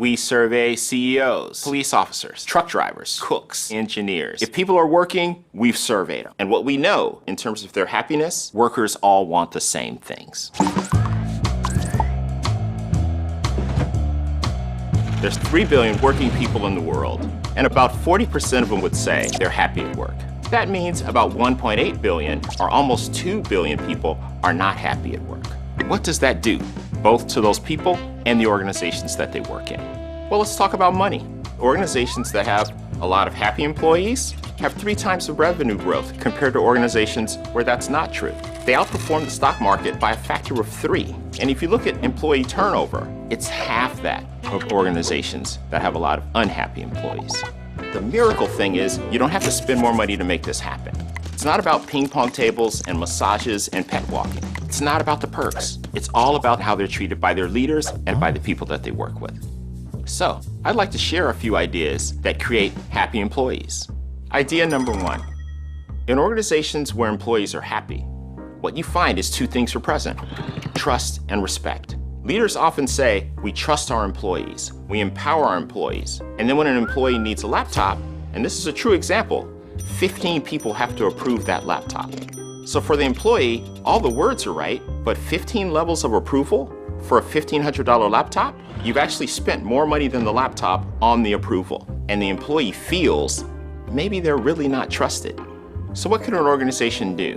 We survey CEOs, police officers, truck drivers, cooks, engineers. If people are working, we've surveyed them. And what we know in terms of their happiness, workers all want the same things. There's 3 billion working people in the world, and about 40% of them would say they're happy at work. That means about 1.8 billion, or almost 2 billion people, are not happy at work. What does that do, both to those people and the organizations that they work in? Well, let's talk about money. Organizations that have a lot of happy employees have 3 times the revenue growth compared to organizations where that's not true. They outperform the stock market by a factor of 3. And if you look at employee turnover, it's half that of organizations that have a lot of unhappy employees. The miracle thing is you don't have to spend more money to make this happen. It's not about ping pong tables and massages and pet walking. It's not about the perks. It's all about how they're treated by their leaders and by the people that they work with. So, I'd like to share a few ideas that create happy employees. Idea number 1. In organizations where employees are happy, what you find is 2 things are present: trust and respect. Leaders often say, we trust our employees, we empower our employees, and then when an employee needs a laptop, and this is a true example, 15 people have to approve that laptop. So for the employee, all the words are right, but 15 levels of approval for a $1,500 laptop? You've actually spent more money than the laptop on the approval, and the employee feels maybe they're really not trusted. So what can an organization do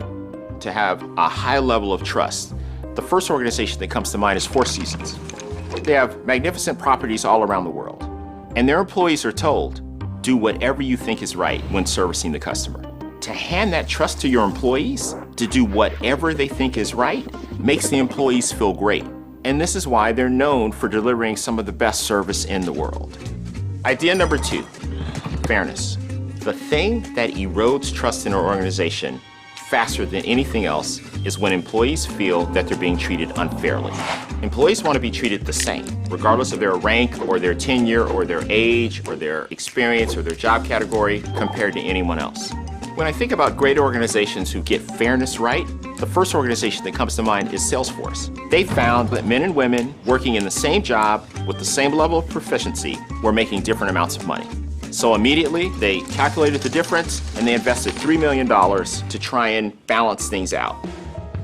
to have a high level of trust? The first organization that comes to mind is Four Seasons. They have magnificent properties all around the world, and their employees are told, do whatever you think is right when servicing the customer. To hand that trust to your employees, to do whatever they think is right, makes the employees feel great. And this is why they're known for delivering some of the best service in the world. Idea number 2, fairness. The thing that erodes trust in an organization faster than anything else is when employees feel that they're being treated unfairly. Employees want to be treated the same, regardless of their rank or their tenure or their age or their experience or their job category compared to anyone else. When I think about great organizations who get fairness right, the first organization that comes to mind is Salesforce. They found that men and women working in the same job with the same level of proficiency were making different amounts of money. So immediately, they calculated the difference and they invested $3 million to try and balance things out.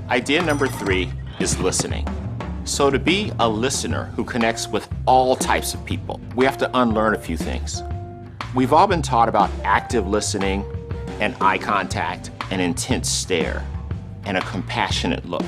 Idea number 3 is listening. So to be a listener who connects with all types of people, we have to unlearn a few things. We've all been taught about active listening and eye contact, an intense stare, and a compassionate look.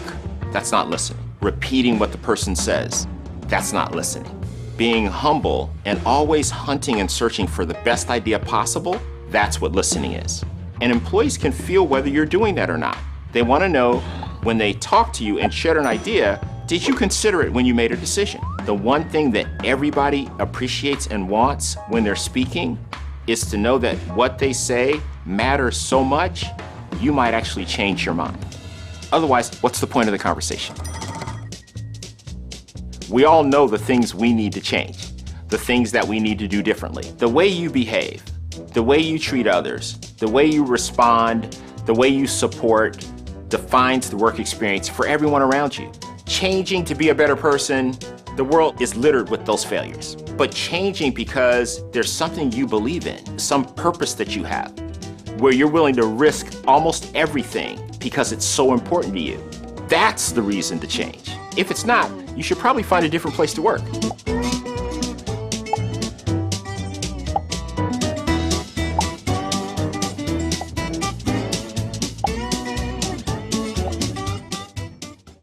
That's not listening. Repeating what the person says, that's not listening. Being humble and always hunting and searching for the best idea possible, that's what listening is. And employees can feel whether you're doing that or not. They want to know when they talk to you and share an idea, did you consider it when you made a decision? The one thing that everybody appreciates and wants when they're speaking is to know that what they say matters so much, you might actually change your mind. Otherwise, what's the point of the conversation? We all know the things we need to change, the things that we need to do differently. The way you behave, the way you treat others, the way you respond, the way you support defines the work experience for everyone around you. Changing to be a better person, the world is littered with those failures. But changing because there's something you believe in, some purpose that you have, where you're willing to risk almost everything because it's so important to you. That's the reason to change. If it's not, you should probably find a different place to work.